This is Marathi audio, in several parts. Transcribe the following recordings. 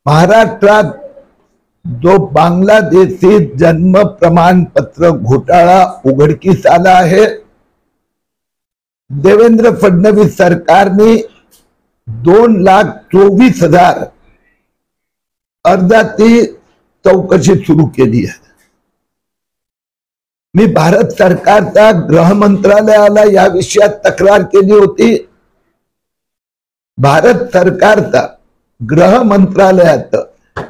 महाराष्ट्रात जो बांगलादेशी जन्म प्रमाणपत्र घोटाळा उघडकीस आला आहे, देवेंद्र फडणवीस सरकारने 2,24,000 अर्जाची चौकशी सुरू केली आहे। मी भारत सरकारच्या गृह मंत्रालयाला या विषयात तक्रार केली होती। भारत सरकारचा गृह मंत्रालयात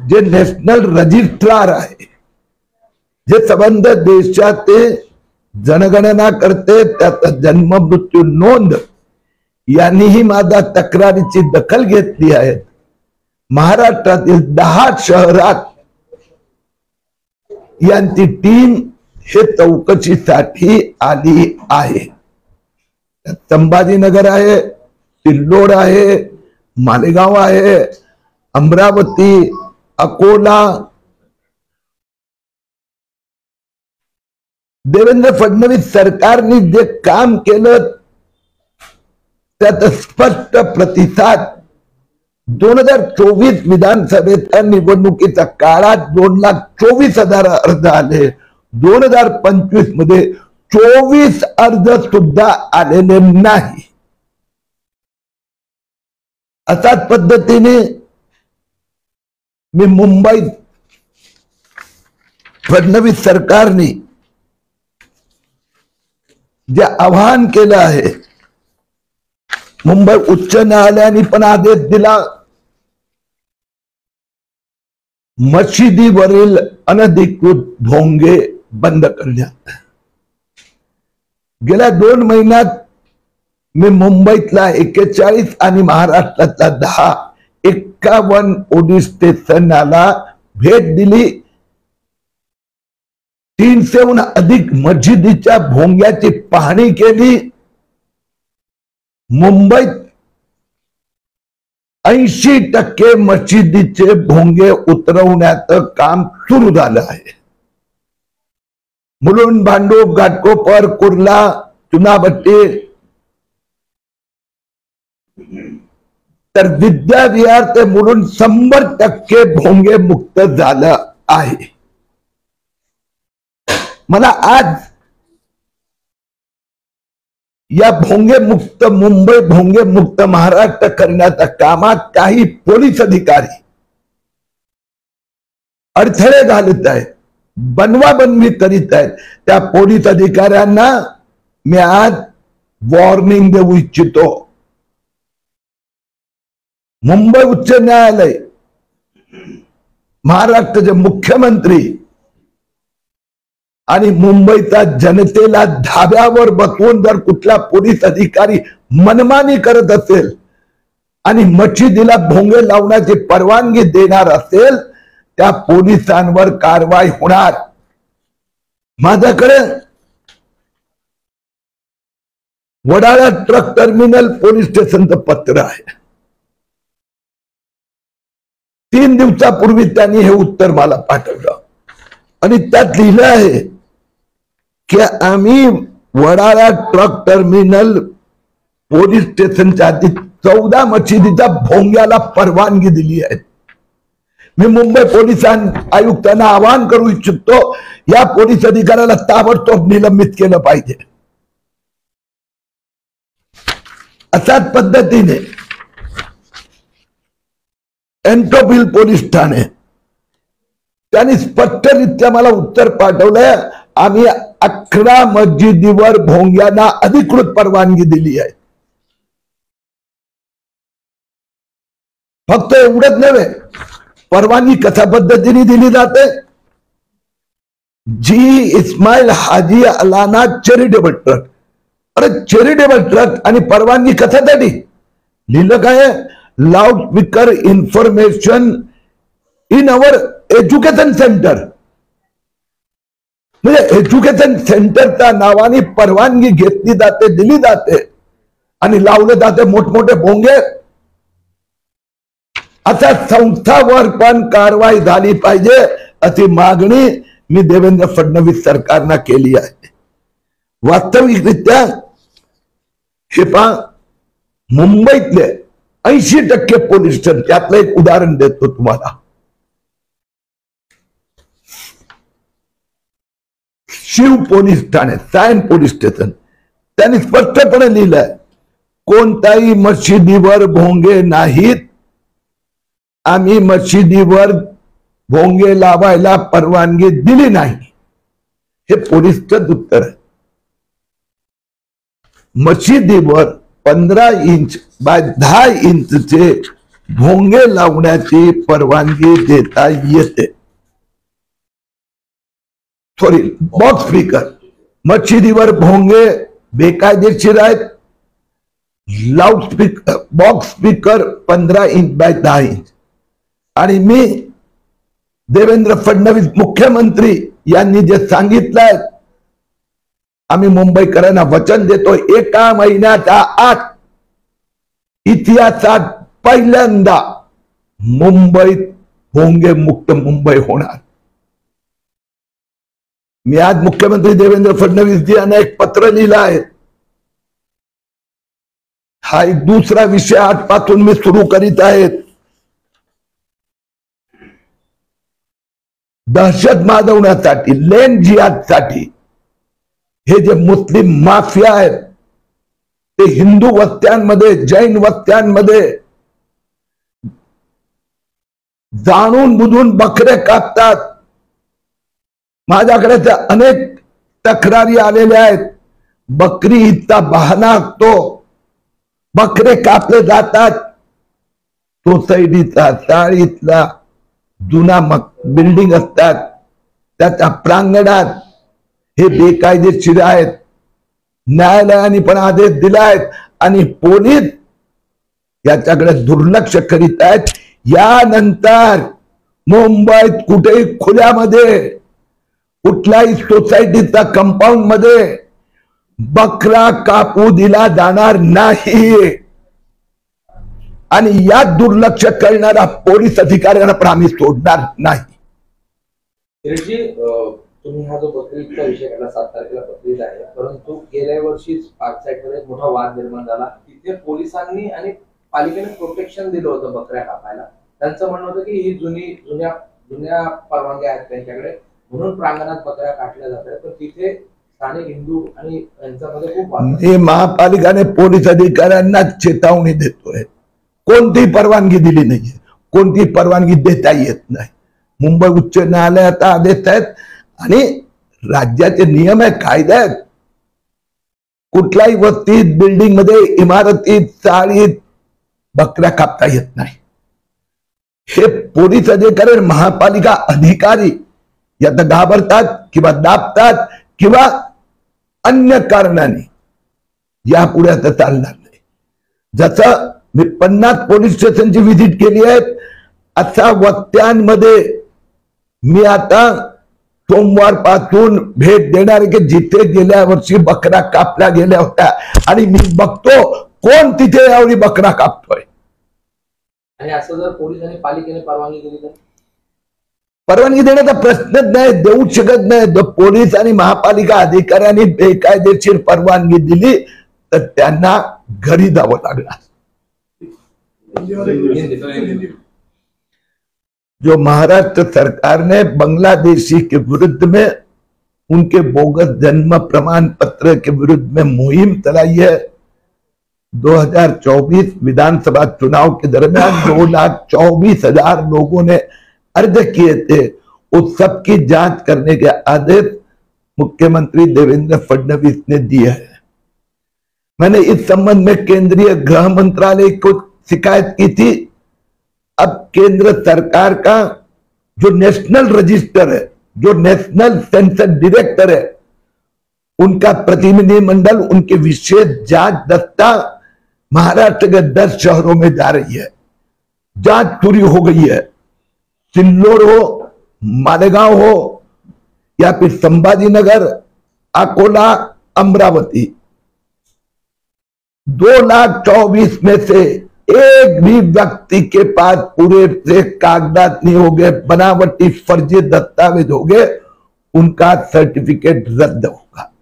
जे नॅशनल रजिस्ट्रार आहे, जे संबंध देशाचे जनगणना करते, त्याचा जन्म मृत्यू नोंद, यांनीही माझ्या तक्रारीची दखल घेतली आहे। महाराष्ट्रातील 10 शहरात यांची टीम हे चौकशीसाठी आली आहे। संभाजीनगर आहे, सिल्लोड आहे, मालेगाव आहे, अमरावती, अकोला। देवेंद्र फडणवीस सरकारने जे काम केलं त्यात स्पष्ट प्रतिसाद 2024 विधानसभेच्या निवडणुकीच्या काळात 2,24,000 अर्ज आले। 2025 मध्ये 24 अर्ज सुद्धा आलेले नाही। अशाच पद्धतीने मी मुंबईत फडणवीस सरकारने जे आवाहन केलं आहे, मुंबई उच्च न्यायालयाने पण आदेश दिला, मशिदीवरील अनधिकृत भोंगे बंद करण्यात। गेल्या 2 महिन्यात मी मुंबईतला 41 आणि महाराष्ट्रातला 10 51 पोलीस स्टेशनला भेट दिली। 300हून अधिक मशिदीच्या भोंग्याची पाहणी केली। मुंबईत 80% मशिदीचे भोंगे उतरवण्याचं काम सुरू झालं आहे। मुलुंड, भांडूप, घाटकोपर, कुर्ला, चुनाभट्टी, तर विद्याविहार ते मुलुंड 100% भोंगे मुक्त झालं आहे। मला आज या भोंगे मुक्त मुंबई, भोंगे मुक्त महाराष्ट्र करण्याच्या कामात काही पोलीस अधिकारी अडथळे घालत आहेत, बनवाबनवी करीत आहेत। त्या पोलीस अधिकाऱ्यांना मी आज वॉर्निंग देऊ इच्छितो। मुंबई उच्च न्यायालय, महाराष्ट्राचे मुख्यमंत्री आणि मुंबईच्या जनतेला धाब्यावर बसवून जर कुठला पोलीस अधिकारी मनमानी करत असेल आणि मशिदीला भोंगे लावण्याची परवानगी देणार असेल, त्या पोलिसांवर कारवाई होणार। माझ्याकडे वडाळा ट्रक टर्मिनल पोलीस स्टेशनचं पत्र आहे। 3 दिवसापूर्वी त्यांनी हे उत्तर मला पाठवलं आणि त्यात लिहिलं आहे की आम्ही वडाळा ट्रक टर्मिनल पोलीस स्टेशनच्या आधी 14 मशिदीच्या भोंग्याला परवानगी दिली आहे। मी मुंबई पोलीस आयुक्तांना आवाहन करू इच्छितो, या पोलीस अधिकाऱ्याला ताबडतोब निलंबित केलं पाहिजे। अशाच पद्धतीने एंट्रोपिल पोलीस ठाणे त्यांनी स्पष्टरित्या मला उत्तर पाठवलंय, आम्ही 11 मशिदीवर भोंग्यांना अधिकृत परवानगी दिली आहे। फक्त एवढंच नव्हे, परवानगी कशा पद्धतीने दिली जाते? जी इस्माईल हाजी अलाना चॅरिटेबल ट्रस्ट। अरे चॅरिटेबल ट्रस्ट आणि परवानगी कशासाठी? लिहिलं काय? Loud speaker information in our education centre. म्हणजे एज्युकेशन सेंटरच्या नावाने परवानगी घेतली जाते, दिली जाते आणि लावले जाते मोठमोठे भोंगे। आता संस्थावर पण कारवाई झाली पाहिजे अशी मागणी मी देवेंद्र फडणवीस सरकारने केली आहे। वास्तविकरित्या हे पहा, मुंबईतले 80% पोलीस स्टेशन, त्यातलं एक उदाहरण देतो तुम्हाला। शिव पोलीस ठाणे, सायन पोलीस स्टेशन, त्यांनी स्पष्टपणे लिहिलंय, कोणत्याही मशिदीवर भोंगे नाहीत, आम्ही मशिदीवर भोंगे लावायला परवानगी दिली नाही. हे पोलीसचं उत्तर आहे. मशिदीवर 15 इंच बाय 10 इंचचे भोंगे लावण्याची परवानगी देता येते. Sorry, box speaker. मशिदीवर भोंगे बेकायदेशीर आहेत. Loud speaker, box speaker 15 inch by 10 inch. आणि मी देवेंद्र फडणवीस मुख्यमंत्री यांनी जे सांगितलंय, आम्ही मुंबईकरांना वचन देतो, एका महिन्याच्या आत इतिहासात पहिल्यांदा मुंबईत भोंगे मुक्त मुंबई होणार. मी आज मुख्यमंत्री देवेंद्र फडणवीस जी यांना एक पत्र लिहिलं आहे. हा एक दुसरा विषय आजपासून मी सुरू करीत आहे. दहशत माजवण्यासाठी, लेन जिहादसाठी हे जे मुस्लिम माफिया आहेत, ते हिंदू वस्त्यांमध्ये, जैन वस्त्यांमध्ये जाणून बुजून बकरे कापतात. माझ्याकडे त्या अनेक तक्रारी आलेल्या आहेत. बकरी ईदचा बहाणा असतो, बकरे कापले जातात. सोसायटीचा, चाळीतला जुना बिल्डिंग असतात, त्याच्या प्रांगणात हे बेकायदेशीर आहेत. न्यायालयाने पण आदेश दिलायत आणि पोलीस याच्याकडे दुर्लक्ष करीत आहेत. यानंतर मुंबईत कुठेही खुल्यामध्ये, कुठल्याही सोसायटीचा कंपाऊंड मध्ये बकरा कापू दिला जाणार नाही. आणि या दुर्लक्ष करणारा पोलीस अधिकाऱ्यांना पण आम्ही सोडणार नाही. तुम्ही हा जो बकरीचा विषय काढला, 7 तारखेला बकरीद आहे, परंतु गेल्या वर्षीच पार्क साईडवर एक मोठा वाद निर्माण झाला. तिथे पोलिसांनी आणि पालिकेने प्रोटेक्शन दिलं होतं बकऱ्या कापायला. त्यांचं म्हणणं होतं की ही जुन्या परवानग्या आहेत त्यांच्याकडे, म्हणून प्रांगणात बकऱ्या काटल्या जातात. पण तिथे स्थानिक हिंदू आणि यांच्यामध्ये खूप वाद. महापालिकाने पोलीस अधिकाऱ्यांना चेतावणी देतोय, कोणतीही परवानगी दिली नाहीये, कोणतीही परवानगी देता येत नाही. मुंबई उच्च न्यायालयात आदेश आहेत आणि राज्याचे नियम आहे, कायदे आहेत. कुठल्याही वस्तीत, बिल्डिंग मध्ये, इमारतीत, चाळीत बकऱ्या कापता येत नाही. हे पोलीस अधिकारी, महापालिका अधिकारी यात घाबरतात किंवा दाबतात किंवा अन्य कारणाने यापुढे आता चालणार नाही. जसं मी 50 पोलीस स्टेशनची व्हिजिट केली आहे, अशा वस्त्यांमध्ये मी आता सोमवार पासून भेट देणार आहे की जिथे गेल्या वर्षी बकरा कापल्या गेल्या होत्या, आणि मी बघतो कोण तिथे यावेळी बकरा कापतोय. आणि असं जर पोलीस आणि पालिकेने परवानगी दिली तर? परवानगी देण्याचा प्रश्नच नाही, देऊ शकत नाही. जर पोलीस आणि महापालिका अधिकाऱ्यांनी बेकायदेशीर परवानगी दिली तर त्यांना घरी जावं लागणार. जो महाराष्ट्र सरकार ने बांग्लादेशी के विरुद्ध में, उनके बोगस जन्म प्रमाण पत्र के विरुद्ध में मुहिम चलाई है, 2024 विधानसभा चुनाव के दरमियान 2,24,000 लोगों ने अर्ज किए थे. उस सब की जांच करने के आदेश मुख्यमंत्री देवेंद्र फडणवीस ने दिए हैं. मैंने इस संबंध में केंद्रीय गृह मंत्रालय को शिकायत की थी. अब केंद्र सरकार का जो नेशनल रजिस्टर है, जो नेशनल सेंसस डायरेक्टर है, उनका प्रतिनिधि मंडल, उनके विशेष जांच दस्ता महाराष्ट्र के 10 शहरों में जा रही है. जांच पूरी हो गई है. सिल्लोड हो, मालेगांव हो या फिर संभाजीनगर, अकोला, अमरावती, 2,24,000 में से एक भी व्यक्ति के पास पूरे से कागजात नहीं हो गए, बनावटी फर्जी दस्तावेज हो गए, उनका सर्टिफिकेट रद्द होगा.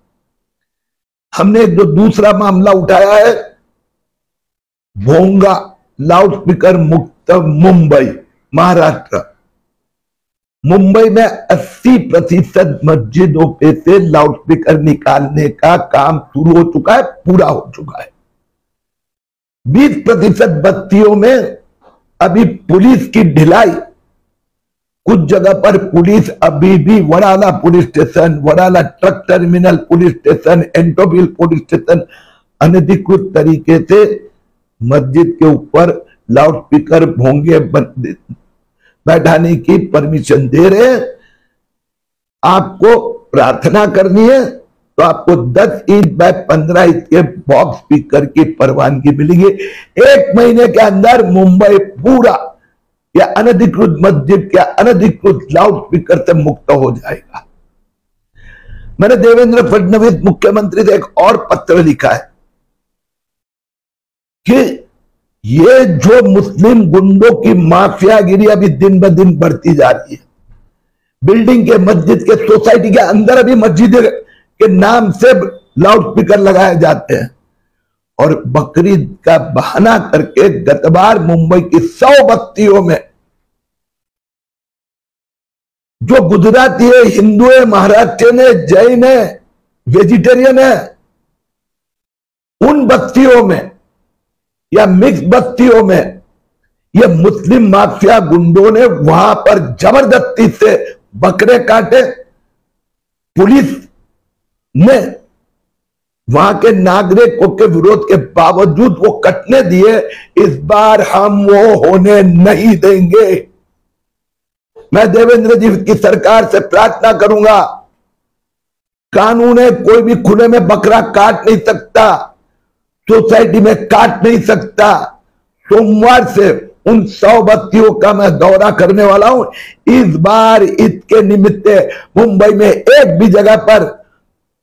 हमने जो दूसरा मामला उठाया है, भोंगा लाउडस्पीकर मुक्त मुंबई, महाराष्ट्र, मुंबई में 80% मस्जिदों पे से लाउडस्पीकर निकालने का काम शुरू हो चुका है, पूरा हो चुका है। 20% बस्तियों में अभी पुलिस की ढिलाई, कुछ जगह पर पुलिस अभी भी Wadala police station, Wadala truck terminal police station, एंटोबिल पुलिस स्टेशन अनधिकृत तरीके से मस्जिद के ऊपर लाउडस्पीकर भोंगे बैठाने की परमिशन दे रहे हैं। आपको प्रार्थना करनी है तो आपको 10 inch by 15 inch K box speaker की परवानगी मिलेगी। 1 महीने के अंदर मुंबई पूरा या अनधिकृत मस्जिद या अनधिकृत लाउड स्पीकर से मुक्त हो जाएगा। मैंने देवेंद्र फडणवीस मुख्यमंत्री से एक और पत्र लिखा है कि ये जो मुस्लिम गुंडों की माफियागिरी अभी दिन ब दिन बढ़ती जा रही है, बिल्डिंग के मस्जिद के सोसाइटी के अंदर अभी मस्जिद के नाम से लाउड स्पीकर लगाए जाते हैं और बकरीद का बहाना करके गत बार मुंबई की 100 बस्तियों में जो गुजराती है, हिंदू है, महाराष्ट्र है, जैन है, वेजिटेरियन है, उन बस्तियों में या मिक्स बस्तियों में ये मुस्लिम माफिया गुंडों ने वहां पर जबरदस्ती से बकरे काटे। पुलिस ने वहां के नागरिकों के विरोध के बावजूद वो कटने दिए। इस बार हम वो होने नहीं देंगे। मैं देवेंद्र जी की सरकार से प्रार्थना करूंगा, कानून है, कोई भी खुले में बकरा काट नहीं सकता, सोसाइटी में काट नहीं सकता। सोमवार से उन 100 बस्तियों का मैं दौरा करने वाला हूं। इस बार इसके निमित्त मुंबई में एक भी जगह पर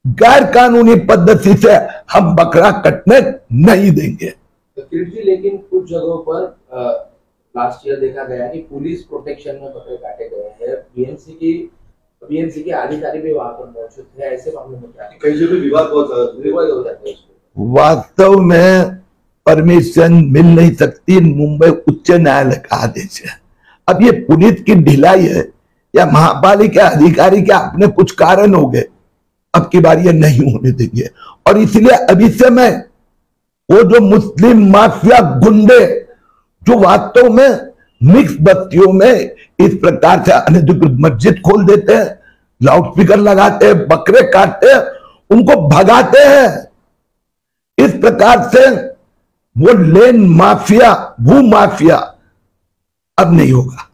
गैर कानूनी पद्धति से हम बकरा कटने नहीं देंगे। लेकिन कुछ जगहों पर लास्ट ईयर देखा गया कि पुलिस प्रोटेक्शन में बकरे काटे गए हैं। बीएमसी के अधिकारी भी वहां पर मौजूद थे। ऐसे मामले में क्या कई जगह विवाद हो जाते हैं। वास्तव में परमिशन मिल नहीं सकती, मुंबई उच्च न्यायालय का आदेश है। अब ये पुलिस की ढिलाई है या महापालिका अधिकारी के अपने कुछ कारण हो गए, अब की बार ये नहीं होने देंगे। और इसलिए अभी से मैं वो जो मुस्लिम माफिया गुंडे जो वास्तव में मिक्स बस्तियों में इस प्रकार से अनधिकृत मस्जिद खोल देते हैं, लाउडस्पीकर लगाते हैं, बकरे काटते हैं, उनको भगाते हैं। इस प्रकार से वो लेन माफिया, भू माफिया अब नहीं होगा।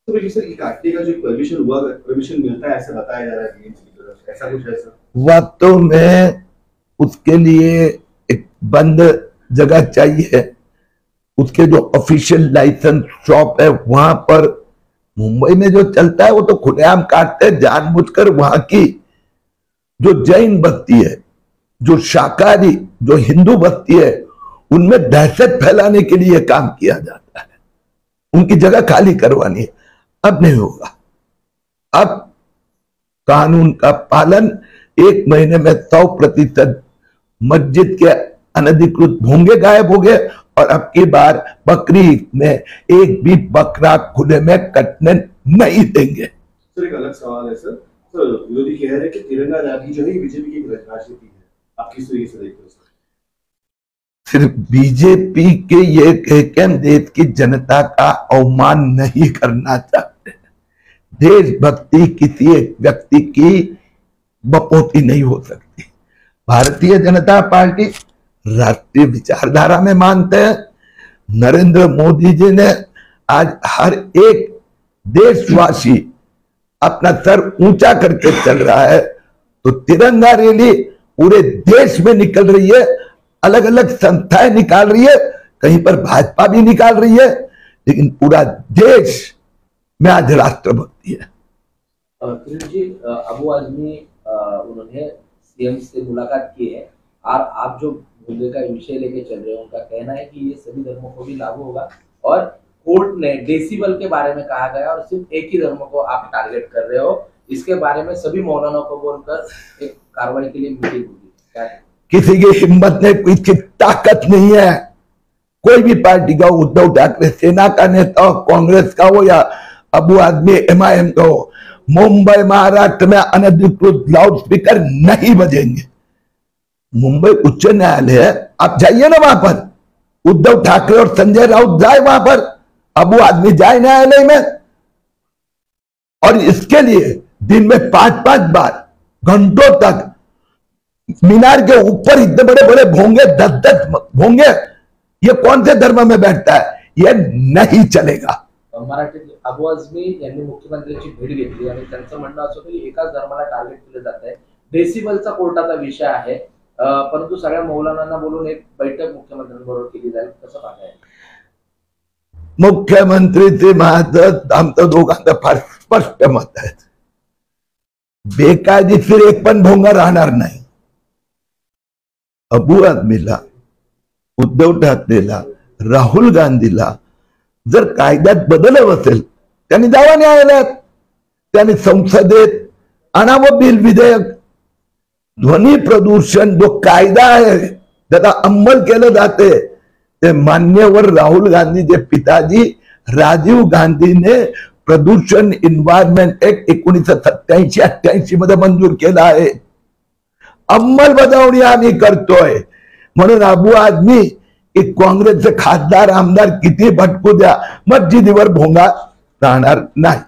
तो सर, काटने का जो परमिशन मिलता है ऐसा बताया जा रहा है बीएमसी की तरफ से, ऐसा कुछ है सर? वास्तव में उसके लिए एक बंद जगह चाहिए। उसके जो ऑफिशियल लाइसेंस शॉप है वहां पर मुंबई में जो चलता है वो तो खुलेआम काटते हैं जानबूझकर। वहां की जो जैन बस्ती है, जो शाकाहारी, जो हिंदू बस्ती है, उनमें दहशत फैलाने के लिए काम किया जाता है। उनकी जगह खाली करवानी है। अब नहीं होगा। अब कानून का पालन, 1 महीने में 100% मस्जिद के अनधिकृत भोंगे गायब हो गए और अब की बार बकरीद में एक भी बकरा खुले में कटने नहीं देंगे। सर, एक अलग सवाल है सर। विरोधी कह रहे हैं कि तिरंगा रैली जो है बीजेपी की राजनीति है, आप किस तरीके से देखते हो सर? सिर्फ बीजेपी के ये कह के हम देश की जनता का अवमान नहीं करना चाहते। देशभक्ति किसी एक व्यक्ति की बपोती नहीं हो सकती। भारतीय जनता पार्टी राष्ट्रीय विचारधारा में मानते हैं। नरेंद्र मोदी जी ने आज हर एक देशवासी अपना सर ऊंचा करके चल रहा है, तो तिरंगा रैली पूरे देश में निकल रही है। अलग अलग संस्थाएं निकाल रही है, कहीं पर भाजपा भी निकाल रही है, लेकिन पूरा देश में आज राष्ट्रभक्ति है। किरण जी, अबू आजमी उन्होंने सीएम से मुलाकात की है और आप जो मुद्दे का विषय लेके चल रहे हो, उनका कहना है कि ये सभी धर्मों को भी लागू होगा और कोर्ट ने डेसिबल के बारे में कहा गया और सिर्फ एक ही धर्म को आप टारगेट कर रहे हो। इसके बारे में सभी मौलाना को बोलकर एक कार्रवाई के लिए मीटिंग होगी। क्या किसी की हिम्मत नहीं, किसी की ताकत नहीं है। कोई भी पार्टी का, उद्धव ठाकरे सेना का नेता हो, कांग्रेस का हो या अबू आदमी MIM को मुंबई महाराष्ट्र में अनधिकृत लाउड स्पीकर नहीं बजेंगे। मुंबई उच्च न्यायालय है, आप जाइए ना वहां पर, उद्धव ठाकरे और संजय राउत जाए वहां पर, अबू आदमी जाए न्यायालय में, और इसके लिए दिन में 5-5 बार घंटों तक मीनार के ऊपर इतने बड़े बड़े भोंगे, 10-10 भोंगे, ये कौन से धर्म में बैठता है? ये नहीं चलेगा। मराठीत अबू आझमी यांनी मुख्यमंत्र्यांची भेट घेतली आणि त्यांचं म्हणणं असं होतं की एकाच धर्माला टार्गेट केलं जात आहे। डेसिबलचा कोर्टाचा विषय आहे, परंतु सगळ्या मौलानांना बोलून एक बैठक मुख्यमंत्र्यांबरोबर केली जाईल, कसं पाहताय? मुख्यमंत्रीचे माझं आमचं दोघांचं फार स्पष्ट मत आहे, बेकायदेशीर एक पण भोंगा राहणार नाही। अबू आझमीला, उद्धव ठाकरेला, राहुल गांधीला जर कायद्यात बदल असेल त्यांनी जावा न्यायालयात, त्यांनी संसदेत आणावं बिल, विधेयक। ध्वनी प्रदूषण जो कायदा आहे त्याचा अंमल केलं जाते, ते मान्यवर राहुल गांधीचे पिताजी राजीव गांधीने प्रदूषण एन्व्हायरमेंट एक्ट 1987-88 मध्ये मंजूर केला आहे। अंमलबजावणी आम्ही करतोय। म्हणून अबू आझमी की काँग्रेसचे खासदार आमदार किती भटकू द्या, मस्जिदीवर भोंगा राहणार नाही।